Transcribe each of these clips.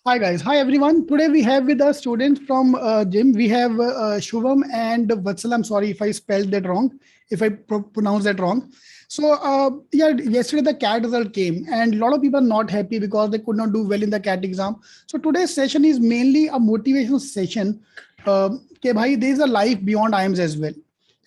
Hi guys, hi everyone. Today we have with us students from GIM. We have Shubham and Vatsal. I'm sorry if I spelled that wrong, if I pronounced that wrong. So yeah, yesterday the CAT result came and a lot of people are not happy because they could not do well in the CAT exam. So today's session is mainly a motivational session. Okay, bhai, there is a life beyond IIMs as well.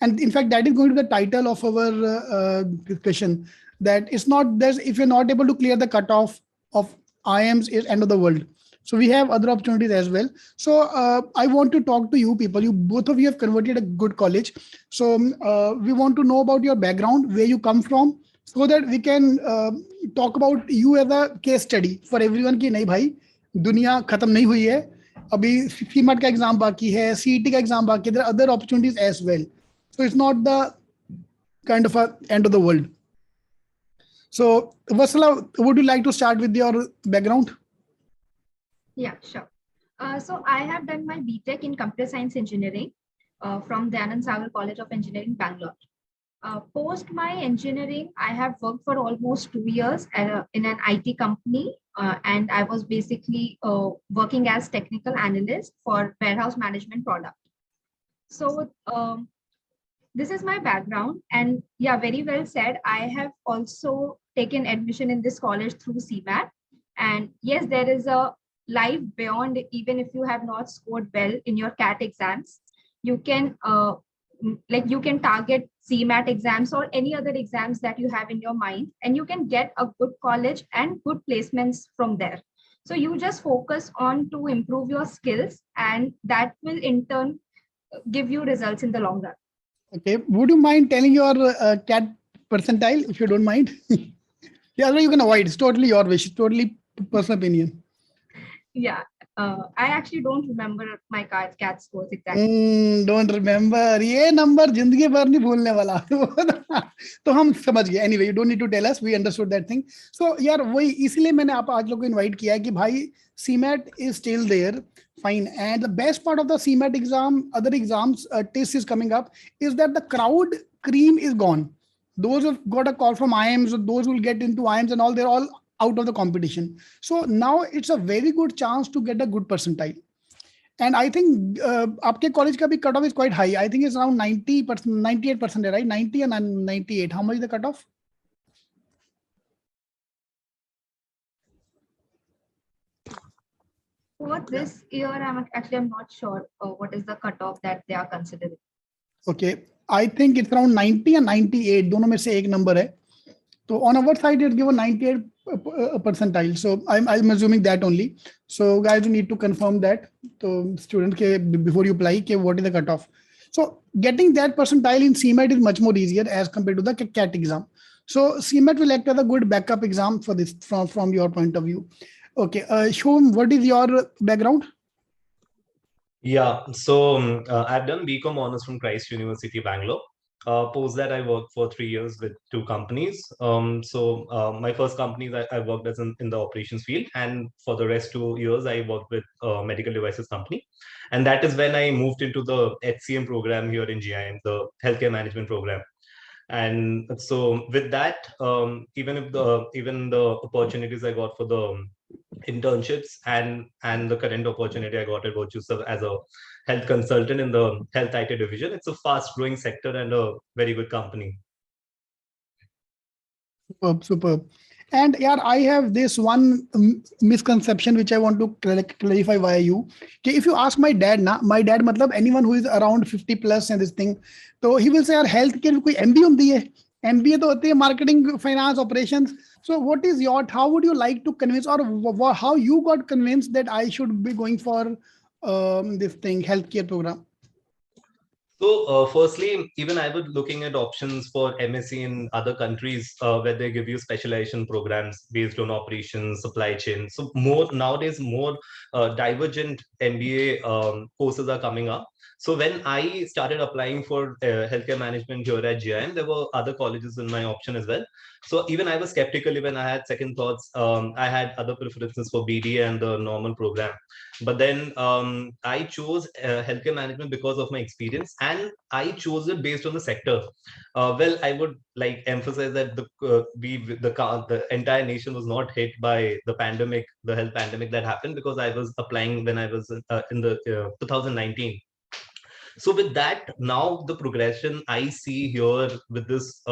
And in fact, that is going to be the title of our discussion. That it's not, there's, if you're not able to clear the cutoff of IIMs, is end of the world. So we have other opportunities as well. So I want to talk to you people. You both of you have converted a good college. So we want to know about your background, where you come from, so that we can talk about you as a case study for everyone. कि नहीं भाई दुनिया खत्म नहीं हुई है अभी cement का एग्जाम बाकी है सीईटी का एग्जाम बाकी है there are other opportunities as well so it's not the kind of a end of the world. So Vasala, would you like to start with your background? Yeah, sure. So I have done my BTech in Computer Science Engineering from the Anand Sagar College of Engineering, Bangalore. Post my engineering, I have worked for almost 2 years in an IT company, and I was basically working as technical analyst for warehouse management product. So this is my background, and yeah, very well said. I have also taken admission in this college through CMAT, and yes, there is a life beyond. Even if you have not scored well in your CAT exams, you can you can target CMAT exams or any other exams that you have in your mind, and you can get a good college and good placements from there. So you just focus on to improve your skills, and that will in turn give you results in the long run. Okay, would you mind telling your CAT percentile if you don't mind? Yeah, no, you can avoid. It's totally your wish. It's totally personal opinion. Yeah, I actually don't remember my CAT scores exactly. Don't remember. ये number जिंदगी भर नहीं भूलने वाला. तो हम समझ गए. Anyway, you don't need to tell us. We understood that thing. So यार वही इसलिए मैंने आप आज लोग को invite किया है कि भाई CMAT is still there. Fine. And the best part of the CMAT exam, other exams, test is coming up, is that the crowd cream is gone. Those who've got a call from IIMs, those who will get into IIMs and all, they're all out of the competition. So now it's a very good chance to get a good percentile. And I think आपके college का भी cutoff is quite high. I think it's around 90%, 98%, right? 90 and 98. How much is the cutoff? For this year, I'm not sure what is the cutoff that they are considering. Okay, I think it's around 90 and 98. दोनों में से एक number है. So on our side, it's given 98 percentile. So I'm assuming that only. So guys, you need to confirm that. So student before you apply, what is the cutoff? So getting that percentile in CMAT is much more easier as compared to the CAT exam. So CMAT will act as a good backup exam for this from your point of view. Okay, Shom, what is your background? Yeah, so I've done BCom honors from Christ University, Bangalore. Post that, I worked for 3 years with 2 companies. My first company that I worked as in the operations field, and for the rest 2 years, I worked with a medical devices company. And that is when I moved into the HCM program here in GIM, the healthcare management program. And so with that, even the opportunities I got for the internships and the current opportunity I got at Virtues as a health consultant in the health IT division, it's a fast growing sector and a very good company. Superb. And yeah, I have this one misconception which I want to clarify via you. Okay, if you ask my dad, matlab anyone who is around 50 plus and this thing, so he will say, "Yaar, healthcare koi MBA hundi hai? MBA to hote hai marketing, finance, operations." So what is your? How would you like to convince, or how you got convinced that I should be going for this thing, healthcare program? So firstly, even I was looking at options for MSc in other countries where they give you specialization programs based on operations, supply chain. So nowadays more divergent MBA courses are coming up. So when I started applying for healthcare management here at GIM, there were other colleges in my option as well. So even I was skeptical, even I had second thoughts. I had other preferences for BDA and the normal program. But then I chose healthcare management because of my experience, and I chose it based on the sector. Well, I would like emphasize that the entire nation was not hit by the pandemic, the health pandemic that happened, because I was applying when I was in the 2019. So with that, now the progression I see here with this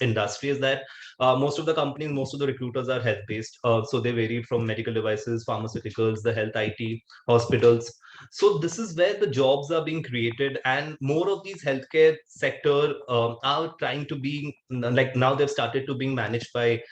industry is that most of the companies, most of the recruiters are health based. So they vary from medical devices, pharmaceuticals, the health IT, hospitals. So this is where the jobs are being created, and more of these healthcare sector are trying to be like, now they've started to being managed by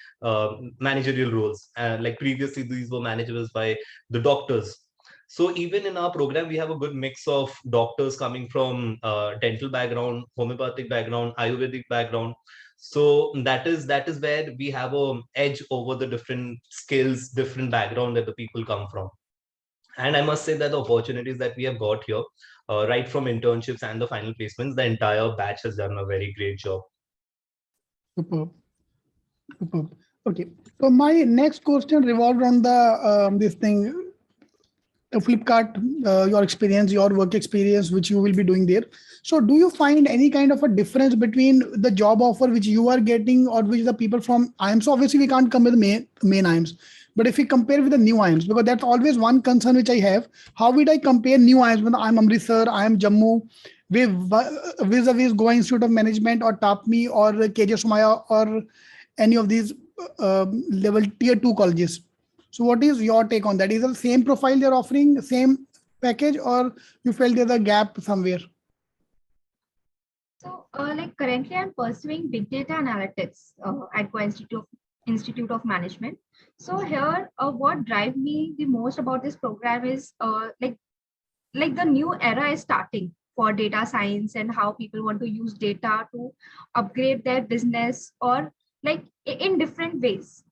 managerial roles. Like previously, these were managers by the doctors. So even in our program, we have a good mix of doctors coming from dental background, homeopathic background, Ayurvedic background. So that is where we have a edge over the different skills, different background that the people come from. And I must say that the opportunities that we have got here, right from internships and the final placements, the entire batch has done a very great job. Superb. Superb. Okay. So my next question revolved on the this thing, Flipkart, your experience, your work experience, which you will be doing there. So do you find any kind of a difference between the job offer which you are getting or which the people from IIMs? So obviously we can't compare the main IIMs, but if we compare with the new IIMs, because that's always one concern which I have, how would I compare new IIMs when I'm Amritsar, I am Jammu, with vis-a-vis Goa Institute of Management or TAPMI or KJ Somaya or any of these level tier 2 colleges? So what is your take on that? Is it the same profile they're offering, same package, or you felt there's a gap somewhere? So, like currently, I'm pursuing big data analytics at Goa Institute of Management. So here, what drives me the most about this program is like the new era is starting for data science and how people want to use data to upgrade their business or like in different ways.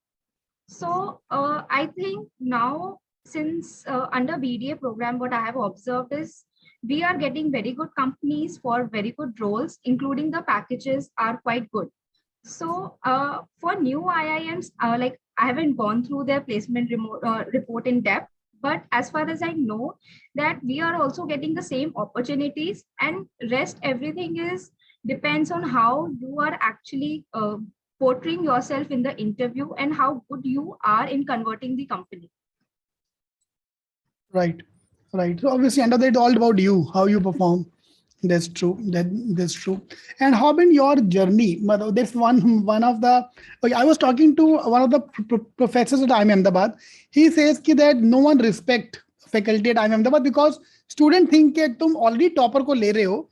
So I think now, since under BDA program, what I have observed is we are getting very good companies for very good roles, including the packages are quite good. So for new IIMs, like I haven't gone through their placement report in depth, but as far as I know, that we are also getting the same opportunities, and rest everything is depends on how you are actually portraying yourself in the interview and how good you are in converting the company. Right, right. So obviously, end of the day, it's all about you, how you perform. That's true. That's true. And how been your journey? There's one of the. Okay, I was talking to one of the professors at IIM Ahmedabad. He says ki that no one respect faculty at IIM Ahmedabad because student think कि तुम already topper को ले रहे हो,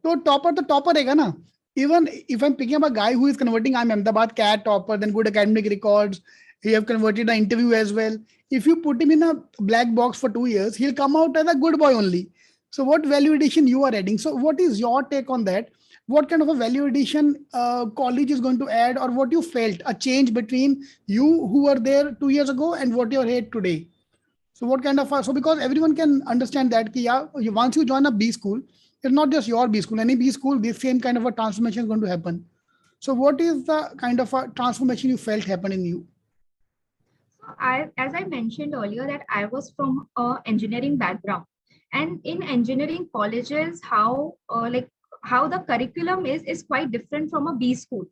तो topper रहेगा ना. Even if I'm picking up a guy who is converting IIM Ahmedabad CAT topper, then good academic records, he have converted the interview as well. If you put him in a black box for 2 years, he'll come out as a good boy only. So what value addition you are adding? So what is your take on that? What kind of a value addition college is going to add, or what you felt a change between you who were there 2 years ago and what you're here today? So what kind of so because everyone can understand that ki, yeah, once you join a B school, it's not just your B school, any B school, the same kind of a transformation is going to happen. So what is the kind of a transformation you felt happen in you? So as I mentioned earlier, that I was from engineering background, and in engineering colleges, how the curriculum is quite different from a B school.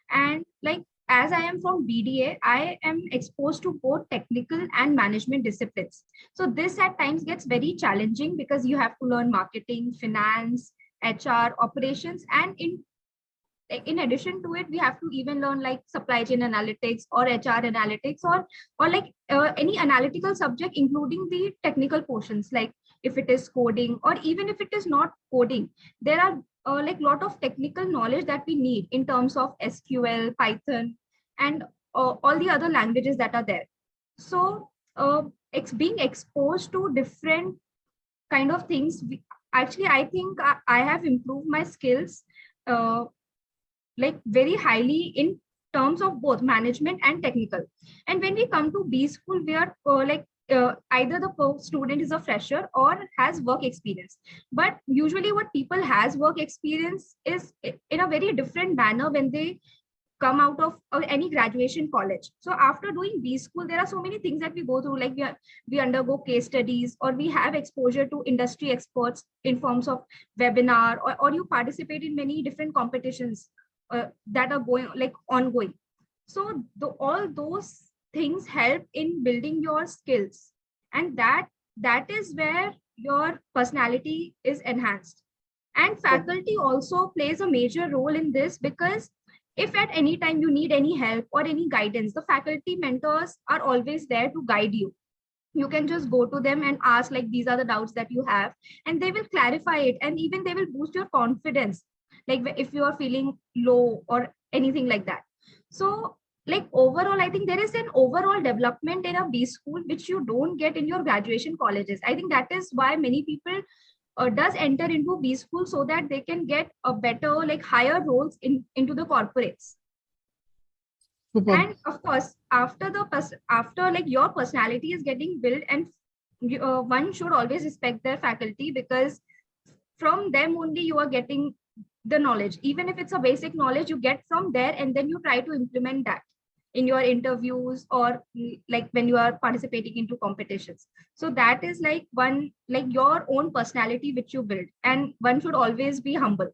And like as I am from BDA, I am exposed to both technical and management disciplines. So this at times gets very challenging because you have to learn marketing, finance, HR, operations, and in addition to it, we have to even learn like supply chain analytics or HR analytics or like any analytical subject, including the technical portions, like if it is coding or even if it is not coding, there are like lot of technical knowledge that we need in terms of SQL, Python, and all the other languages that are there. So it's being exposed to different kind of things. Actually, I think I have improved my skills like very highly in terms of both management and technical. And when we come to B school, we are like either the student is a fresher or has work experience. But usually what people has work experience is in a very different manner when they come out of any graduation college. So after doing B school, there are so many things that we go through, like we undergo case studies, or we have exposure to industry experts in forms of webinar, or you participate in many different competitions that are going like ongoing. So all those things help in building your skills, and that is where your personality is enhanced. And faculty also plays a major role in this, because if at any time you need any help or any guidance, the faculty mentors are always there to guide you. You can just go to them and ask, like, these are the doubts that you have, and they will clarify it, and even they will boost your confidence, like if you are feeling low or anything like that. So like overall, I think there is an overall development in a B school which you don't get in your graduation colleges. I think that is why many people does enter into B school, so that they can get a better, like higher roles into the corporates. Super. And of course, after like your personality is getting built, and one should always respect their faculty, because from them only you are getting the knowledge. Even if it's a basic knowledge, you get from there, and then you try to implement that in your interviews, or like when you are participating into competitions. So that is like one, like your own personality which you build, and one should always be humble.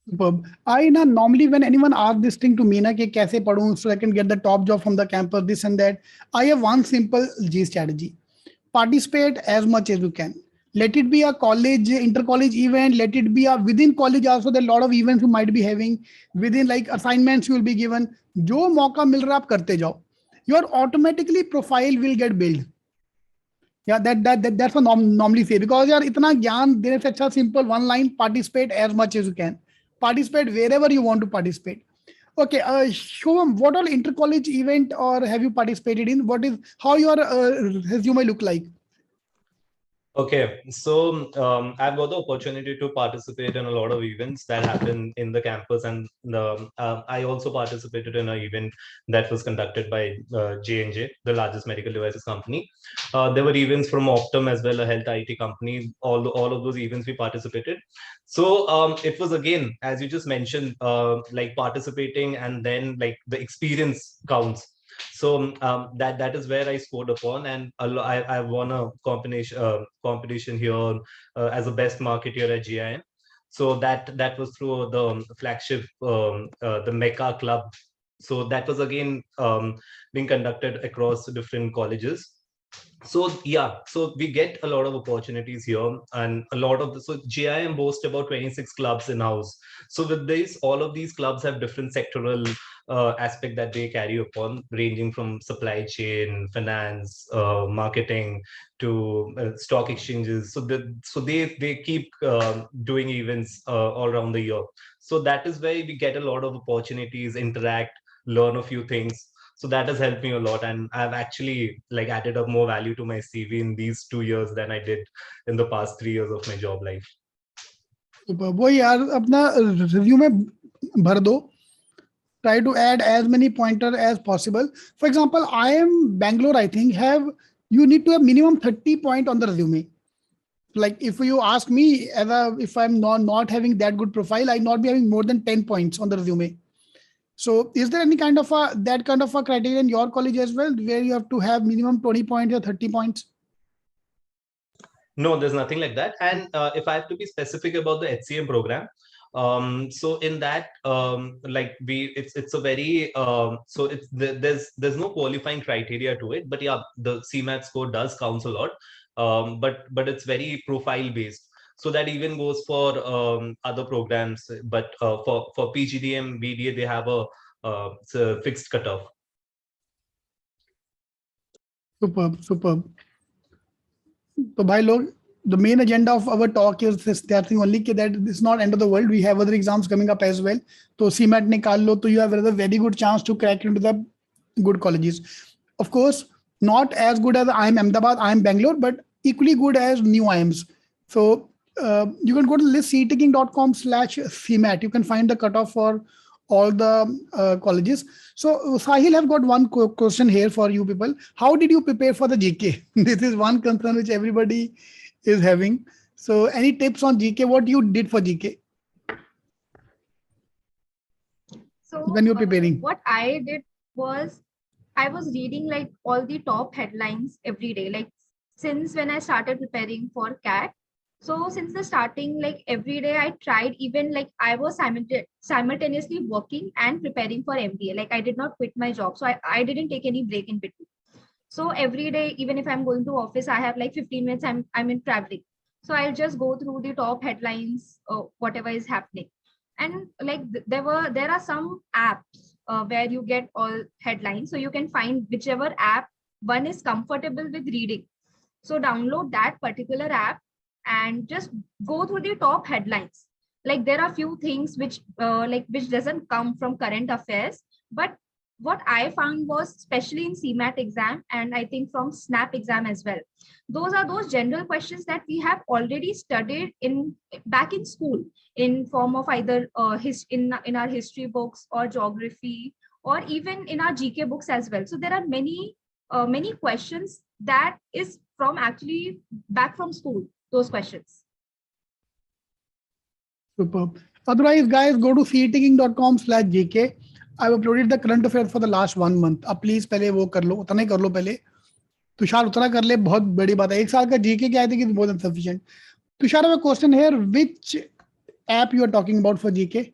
Superb. I na normally when anyone asks this thing to me na कि कैसे पढूं so I can get the top job from the campus, this and that, I have one simple G strategy: participate as much as you can. Let it be a college, inter-college event. Let it be a within college also. There are a lot of events you might be having within, like assignments you will be given. जो मौका मिल रहा है आप करते जाओ. Your automatically profile will get built. Yeah, that's what normally say, because यार इतना ज्ञान देने से अच्छा simple one line: participate as much as you can. Participate wherever you want to participate. Okay, Shubham, what all inter-college event or have you participated in? What is how your resume look like? Okay, so I've got the opportunity to participate in a lot of events that happen in the campus, and I also participated in an event that was conducted by J&J, the largest medical devices company. There were events from Optum as well, a health IT company. All of those events we participated. So it was, again, as you just mentioned, like participating, and then like the experience counts. So that is where I scored upon, and I won a competition here as a best marketeer at GIM. So that was through the flagship, the Mecca Club. So that was again being conducted across different colleges. So yeah, so we get a lot of opportunities here, and a lot of so GIM boasts about 26 clubs in house. So with this, all of these clubs have different sectoral aspect that they carry upon, ranging from supply chain, finance, marketing, to stock exchanges. So they keep doing events all around the year. So that is where we get a lot of opportunities, interact, learn a few things. So that has helped me a lot, and I've actually like added up more value to my CV in these 2 years than I did in the past 3 years of my job life. Super. वो यार अपना resume भर दो. Try to add as many pointers as possible. For example, I am Bangalore, I think, you need to have minimum 30 points on the resume. Like if you ask me, if I'm not having that good profile, I'll not be having more than 10 points on the resume. So is there any kind of that kind of a criteria in your college as well, where you have to have minimum 20 points or 30 points? No, there's nothing like that. And if I have to be specific about the HCM program, so in that, like it's a very so there's no qualifying criteria to it, but yeah, the CMAT score does count a lot, but it's very profile based. So that even goes for other programs, but for PGDM, BDA, they have it's a fixed cutoff. Superb. So bhai log, the main agenda of our talk is that thing only, that it's not end of the world. We have other exams coming up as well. So CMAT nikal lo, so you have a very good chance to crack into the good colleges. Of course, not as good as IIM Ahmedabad, IIM Bangalore, but equally good as new IIMs. So you can go to list cetking.com/CMAT. You can find the cutoff for all the colleges. So Sahil, have got one question here for you people. How did you prepare for the GK? This is one concern which everybody is having. So any tips on GK? What you did for GK So when you're preparing? what I did was I was reading like all the top headlines every day, like since when I started preparing for CAT. So since the starting, like every day I tried, even like I was simultaneously working and preparing for MBA. Like I did not quit my job. So I didn't take any break in between. So every day, even if I'm going to office, I have like 15 minutes, I'm in traveling. So I'll just go through the top headlines, whatever is happening. And like there are some apps where you get all headlines. So you can find whichever app one is comfortable with reading. So download that particular app and just go through the top headlines. Like there are few things which which doesn't come from current affairs, but what I found was, especially in CMAT exam and I think from SNAP exam as well, those are those general questions that we have already studied in back in school in form of either in our history books or geography or even in our GK books as well. So there are many questions that is from actually back from school, those questions. Superb. Otherwise, guys, go to cetking.com/GK. I've uploaded the current affairs for the last 1 month. अब please पहले वो कर लो, उतना ही कर लो पहले. तुषार उतना कर ले, बहुत बड़ी बात है. एक साल का जीके क्या है कि more than sufficient. Tushar, I have a question here. Which app you are talking about for GK?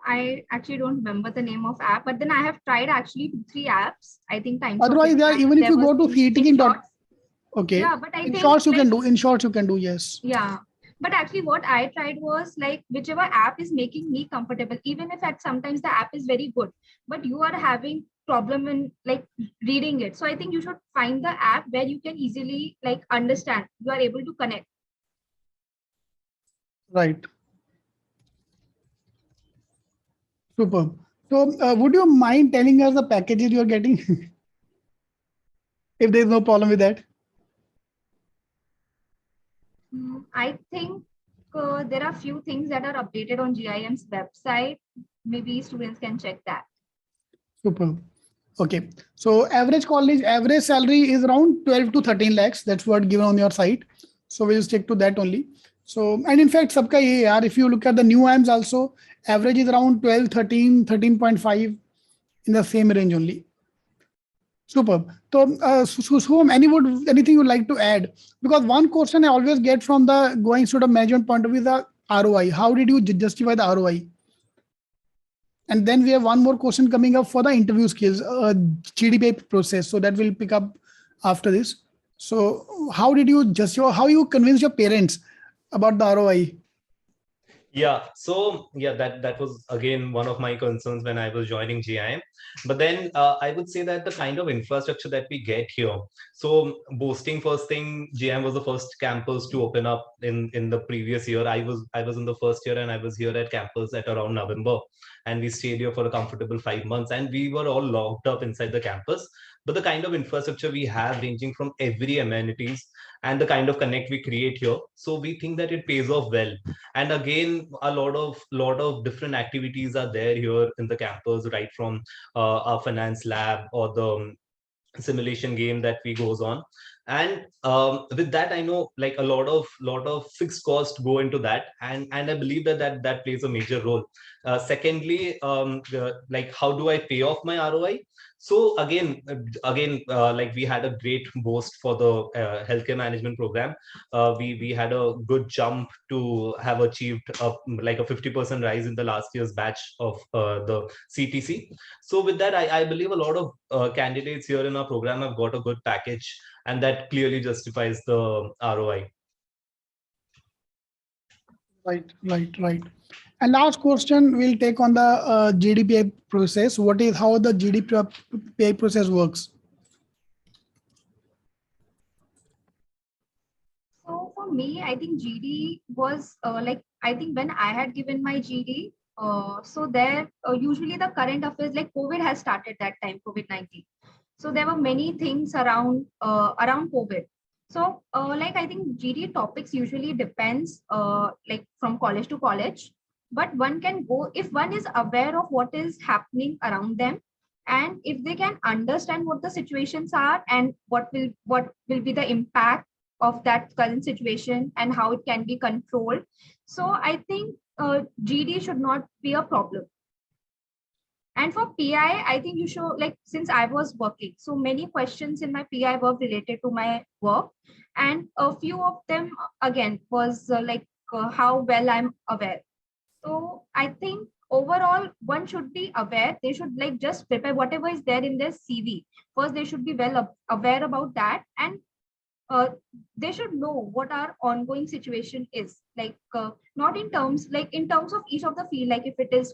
I actually don't remember the name of app, but then I have tried actually 2-3 apps. I think times. Otherwise, yeah, even if you go to cetking. Okay. Yeah, but I in think shorts you like, can do. In shorts you can do, yes. Yeah. But actually what I tried was like whichever app is making me comfortable, even if at sometimes the app is very good, but you are having problem in like reading it. So I think you should find the app where you can easily like understand, you are able to connect. Right. Superb. So would you mind telling us the packages you are getting? If there is no problem with that. I think there are few things that are updated on GIM's website. Maybe students can check that. Superb. Okay. So average college, average salary is around 12 to 13 lakhs. That's what given on your site. So we'll stick to that only. So, and in fact, sabka ye yaar, if you look at the new IIMs also, average is around 12, 13, 13.5 in the same range only. Superb. So, Suham, anything you would like to add? Because one question I always get from the going sort of management point of view is the ROI. How did you justify the ROI? And then we have one more question coming up for the interview skills, GPA process. So that will pick up after this. So how did you justify, how you convince your parents about the ROI? Yeah, so yeah, that was again one of my concerns when I was joining GIM. But then I would say that the kind of infrastructure that we get here. So boasting first thing, GIM was the first campus to open up in the previous year. I was in the first year and I was here at campus at around November, and we stayed here for a comfortable 5 months, and we were all locked up inside the campus. But the kind of infrastructure we have, ranging from every amenities and the kind of connect we create here, so we think that it pays off well. And again, a lot of different activities are there here in the campus, right from our finance lab or the simulation game that we goes on. And with that, I know like a lot of fixed cost go into that, and I believe that plays a major role. Secondly, like how do I pay off my ROI? So again, like we had a great boost for the healthcare management program. We had a good jump to have achieved like a 50% rise in the last year's batch of the CTC. So with that, I believe a lot of candidates here in our program have got a good package, and that clearly justifies the ROI. Right. And last question we'll take on the GDPA process. What is how the GDPA process works? So for me, I think GD was like, I think when I had given my GD, so there usually the current affairs like COVID has started that time, COVID-19. So there were many things around COVID. So like I think GD topics usually depends like from college to college, but one can go if one is aware of what is happening around them, and if they can understand what the situations are and what will be the impact of that current situation and how it can be controlled. So I think GD should not be a problem. And for PI, I think you should, like, since I was working, so many questions in my PI were related to my work. And a few of them, again, was how well I'm aware. So I think overall, one should be aware. They should like just prepare whatever is there in their CV. First, they should be aware about that. And uh, they should know what our ongoing situation is like, not in terms like in terms of each of the field, like if it is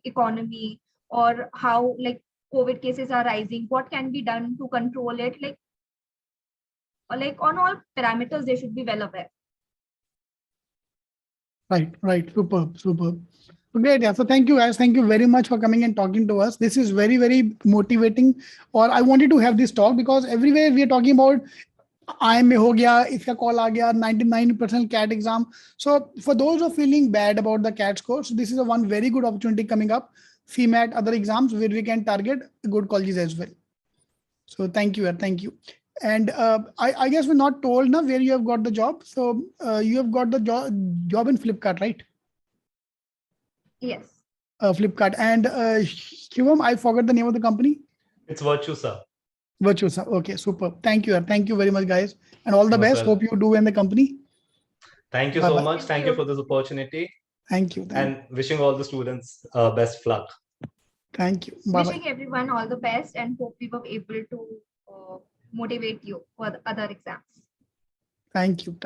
economy, or how like COVID cases are rising, what can be done to control it, like on all parameters they should be well aware. Right. Superb. Great. Yeah. So thank you guys. Thank you very much for coming and talking to us. This is very, very motivating. Or I wanted to have this talk because everywhere we are talking about IIM ho gaya, iska call aa gaya, 99% CAT exam. So for those who are feeling bad about the CAT score, so this is a one very good opportunity coming up. FEMAT, other exams where we can target good colleges as well. So thank you. Thank you. And I guess we're not told now where you have got the job. So you have got the job in Flipkart, right? Yes. Flipkart. And Shivam, I forgot the name of the company. It's Virtusa. Virtusa. Okay, super. Thank you. Thank you very much, guys. And all the best. Hope you do in the company. Thank you so much. Thank you for this opportunity. Thank you. And wishing all the students best luck. Thank you. Bye-bye. Wishing everyone all the best and hope we were able to motivate you for the other exams. Thank you.